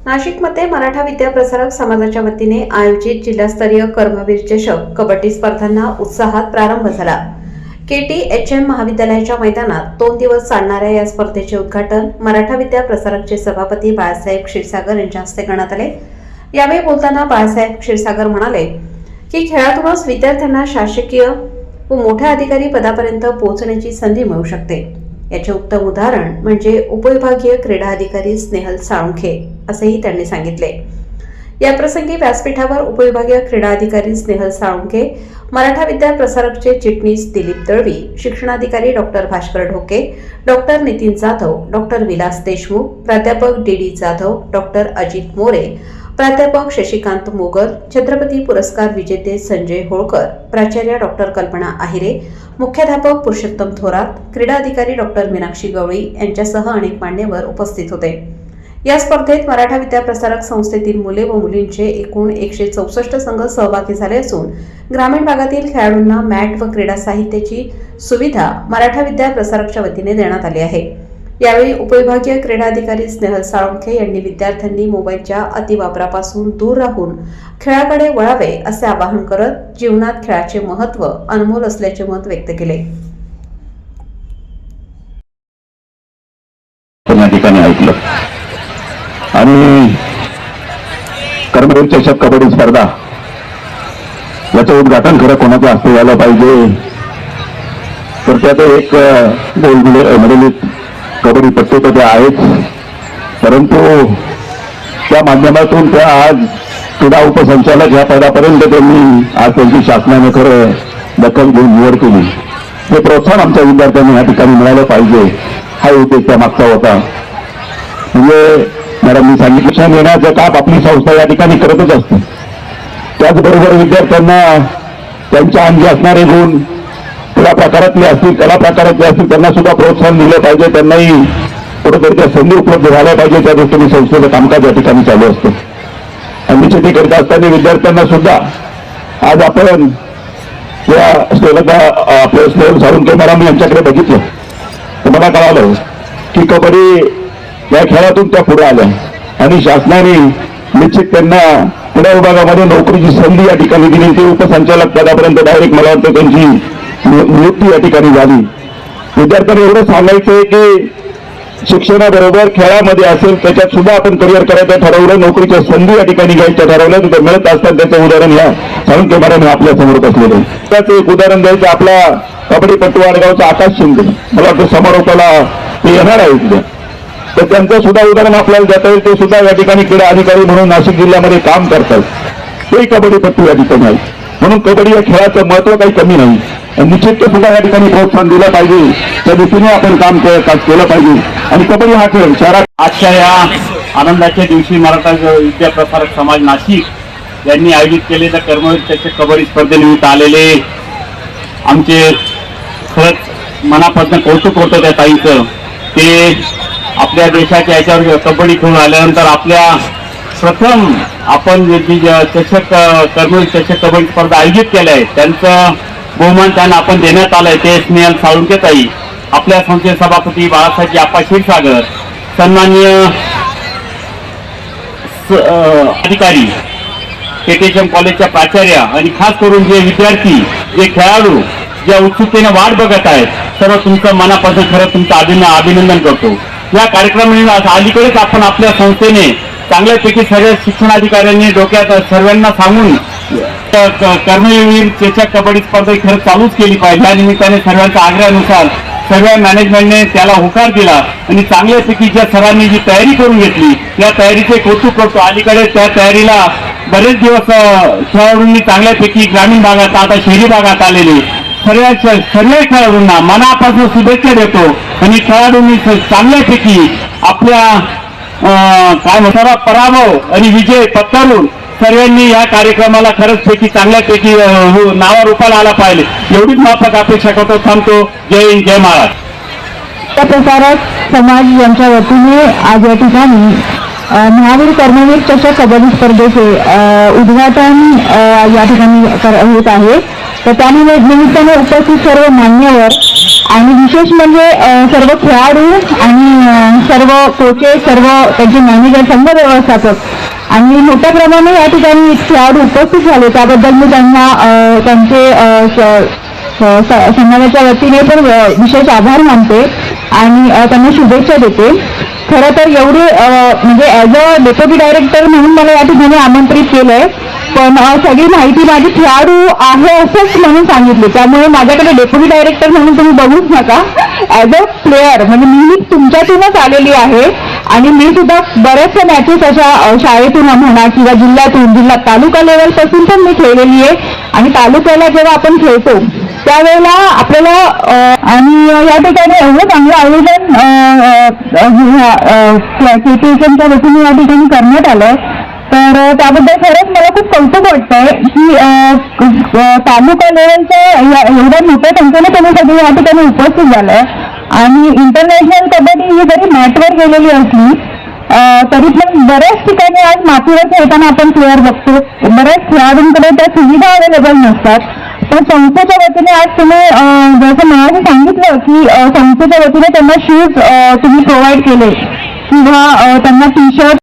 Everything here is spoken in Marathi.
नाशिकमध्ये मराठा विद्याप्रसारक समाजाच्या वतीने आयोजित जिल्हास्तरीय कर्मवीर चषक कबड्डी स्पर्धांना उत्साहात प्रारंभ झाला। KTHM महाविद्यालयाच्या मैदानात 2 दिवस चालणाऱ्या या स्पर्धेचे उद्घाटन मराठा विद्याप्रसारकचे सभापती बाळासाहेब क्षीरसागर यांच्या हस्ते करण्यात आले। यावेळी बोलताना बाळासाहेब क्षीरसागर म्हणाले की खेळातूनच विद्यार्थ्यांना शासकीय व मोठ्या अधिकारी पदापर्यंत पोहोचण्याची संधी मिळू शकते। याचे उत्तम उदाहरण म्हणजे उपविभागीय क्रीडा अधिकारी स्नेहल साळुंखे असेही त्यांनी सांगितले। या प्रसंगी व्यासपीठावर उपविभागीय क्रीडा अधिकारी स्नेहल साळुंखे, मराठा विद्या प्रसारकचे चिटणीस दिलीप दळवी, शिक्षणाधिकारी doctor Bhaskar Dhoke, doctor Nitin Jadhav, doctor Vilas Deshmukh, प्राध्यापक DD जाधव, डॉक्टर अजित मोरे, प्राध्यापक शशिकांत मोगर, छत्रपती पुरस्कार विजेते संजय होळकर, प्राचार्य डॉक्टर कल्पना आहिरे, मुख्याध्यापक पुरुषोत्तम थोरात, क्रीडा अधिकारी डॉक्टर मीनाक्षी गवळी यांच्यासह अनेक मान्यवर उपस्थित होते। या स्पर्धेत मराठा विद्याप्रसारक संस्थेतील मुले व मुलींचे एकूण 164 संघ सहभागी झाले असून ग्रामीण भागातील खेळाडूंना मॅट व क्रीडा साहित्याची सुविधा मराठा विद्याप्रसारकच्या वतीने देण्यात आली आहे। यावेळी उपविभागीय क्रीडा अधिकारी स्नेहल साळुंखे यांनी विद्यार्थ्यांनी मोबाईलच्या अतिवापरापासून दूर राहून खेळाकडे वळावे असे आवाहन करत जीवनात खेळाचे महत्त्व अनमोल असल्याचे मत व्यक्त केले। आणि कर्मवीर चषक कबड्डी स्पर्धा याचं उद्घाटन खरं कोणाचं हस्ते झालं पाहिजे तर त्यात एक गोल्ड मेडलिस्ट कबड्डी पट्टू तर ते आहेच, परंतु त्या माध्यमातून त्या आज क्रीडा उपसंचालक या पदापर्यंत त्यांनी आज त्यांची शासनाने खरं दखल घेऊन निवड केली। हे प्रोत्साहन आमच्या विद्यार्थ्यांनी या ठिकाणी मिळालं पाहिजे हा उद्देश त्या मागचा होता। म्हणजे मॅडमनी सांगितलं शिक्षण देण्याचं काम आपली संस्था या ठिकाणी करतच असते। त्याचबरोबर विद्यार्थ्यांना त्यांच्या अंगी असणारे गुण क्रीडा प्रकारातले असतील, कला प्रकारातले असतील, त्यांना सुद्धा प्रोत्साहन दिलं पाहिजे, त्यांनाही कुठेतरी त्या संधी उपलब्ध झाल्या पाहिजे। त्या दृष्टीने संस्थेचं कामकाज या ठिकाणी चालू असतं। आणि निश्चिती करत असताना विद्यार्थ्यांना सुद्धा आज आपण या आपल्या स्नेहल साळुंखे मॅडम यांच्याकडे बघितलं तर मला कळालं की कबड्डी या खेळातून त्या पुढे आल्या आणि शासनाने निश्चित त्यांना क्रीडा विभागामध्ये नोकरीची संधी या ठिकाणी दिली। ते उपसंचालक पदापर्यंत डायरेक्ट मला वाटतं त्यांची नियुक्ती या ठिकाणी झाली। विद्यार्थ्यांना एवढं सांगायचंय की शिक्षणाबरोबर खेळामध्ये असेल त्याच्यात सुद्धा आपण करिअर करायचं ठरवलं, नोकरीच्या संधी या ठिकाणी घ्यायचं ठरवलं, तिथे मिळत असतात। त्याचं उदाहरण या साळुंखे मॅडम आपल्या समोर असलेलं। त्याचं एक उदाहरण द्यायचं आपला कबड्डीपट्टू वाडगावचा आकाश शिंदे, मला वाटतं समारोपाला ते येणार आहे इथे, तर त्यांचं सुद्धा उदाहरण आपल्याला देता येईल। ते सुद्धा या ठिकाणी क्रीडा अधिकारी म्हणून नाशिक जिल्ह्यामध्ये काम करतात, ते कबड्डीपट्टू या ठिकाणी आहे। म्हणून कबड्डी या खेळाचं महत्व काही कमी नाही, निश्चित सुद्धा या ठिकाणी प्रोत्साहन दिलं पाहिजे, त्या दृष्टीने आपण काम केलं पाहिजे। आणि कबड्डी हा खेळ शहरात आजच्या या आनंदाच्या दिवशी मराठा विद्याप्रसारक समाज नाशिक यांनी आयोजित केलेल्या कर्मवीर चषक कबड्डी स्पर्धेनिमित्त आलेले आमचे खरंच मनापासून कौतुक होतं त्या ताईंचं। ते आपल्या देशाच्या याच्यावर कबड्डी खेळून आल्यानंतर आपल्या प्रथम आपण जी चषक कर्मवीर चषक कबड्डी स्पर्धा आयोजित केल्या आहे त्यांचं बहुमान त्यांना आपण देण्यात आलंय। ते स्नेहल साळुंखे ताई, आपल्या संस्थेचे सभापती बाळासाहेब आप्पा क्षीरसागर, सन्माननीय अधिकारी KTHM कॉलेजच्या प्राचार्य आणि खास करून जे विद्यार्थी, जे खेळाडू ज्या उत्सुकतेने वाट बघत आहेत, सर्व तुमचं मनापासून खरं तुमचं अभिनंदन करतो। या कार्यक्रमाने अलीकडेच आपण आपल्या संस्थेने चांगल्यापैकी सर्व शिक्षणाधिकाऱ्यांनी डोक्यात सर्वांना सांगून कर्मवीर चषक कबड्डी स्पर्धा खरं चालूच केली पाहिजे। या निमित्ताने सर्वांच्या आग्रहानुसार सर्व मॅनेजमेंटने त्याला होकार दिला आणि चांगल्यापैकी ज्या सरांनी जी तयारी करून घेतली त्या तयारीचे कौतुक करतो। अलीकडे त्या तयारीला बरेच दिवस खेळाडूंनी चांगल्यापैकी ग्रामीण भागात आता शहरी भागात आलेले सर्व खेळाडूंना मनापासून शुभेच्छा देतो आणि खेळाडूंनी चांगल्यापैकी आपल्या काय म्हणतात पराभव आणि विजय पत्करून सर्वांनी या कार्यक्रमाला खरंच पैकी चांगल्यापैकी नावारूपाला आला पाहिजे, एवढीच माफक अपेक्षा करतो। थांबतो। जय हिंद, जय महाराष्ट्र। प्रसारक समाज यांच्या वतीने आज या ठिकाणी महावीर कर्मवीर चषक कबड्डी स्पर्धेचे उद्घाटन या ठिकाणी होत आहे। तर त्यानिमित्ताने उपस्थित सर्व मान्यवर आणि विशेष म्हणजे सर्व खेळाडू आणि सर्व कोचेस, सर्व त्यांचे मॅनेजर, संघ व्यवस्थापक आणि मोठ्या प्रमाणे या ठिकाणी खेळाडू उपस्थित झाले. त्याबद्दल मी त्यांना त्यांचे संघाच्या वतीने पण विशेष आभार मानते आणि त्यांना शुभेच्छा देते. खरं तर एवढी म्हणजे ॲज अ डेप्युटी डायरेक्टर म्हणून मला या ठिकाणी आमंत्रित केलंय, पण सगळी माहिती माझी खेळाडू आहे असंच म्हणून सांगितली. त्यामुळे माझ्याकडे डेप्युटी डायरेक्टर म्हणून तुम्ही बघूच नका. ॲज अ प्लेअर म्हणजे मी तुमच्यातूनच आलेली आहे आणि मी सुद्धा बऱ्याचशा मॅचेस अशा शाळेतून म्हणा किंवा जिल्हा तालुका लेवलपासून पण मी खेळलेली आहे. आणि तालुक्याला जेव्हा आपण खेळतो त्यावेळेला आपल्याला आणि या ठिकाणी एवढं चांगलं आयोजन KTHMच्या वतीने या ठिकाणी करण्यात आलंय. तर त्याबद्दल खरंच मला खूप कौतुक वाटतंय की तालुका लेवलच्या एवढ्या मोठ्या संख्येने तुम्ही सगळे या ठिकाणी उपस्थित झालाय. आणि इंटरनॅशनल कबड्डी ही जरी मॅटवर गेलेली असली तरी पण बऱ्याच ठिकाणी आज मातीवर खेळताना आपण प्लेअर बघतो. बऱ्याच खेळाडूंकडे त्या सुविधा अवेलेबल नसतात. पण संस्थेच्या वतीने आज तुम्ही जसं मला सांगितलं की संस्थेच्या वतीने त्यांना शूज तुम्ही प्रोव्हाइड केले किंवा त्यांना टी शर्ट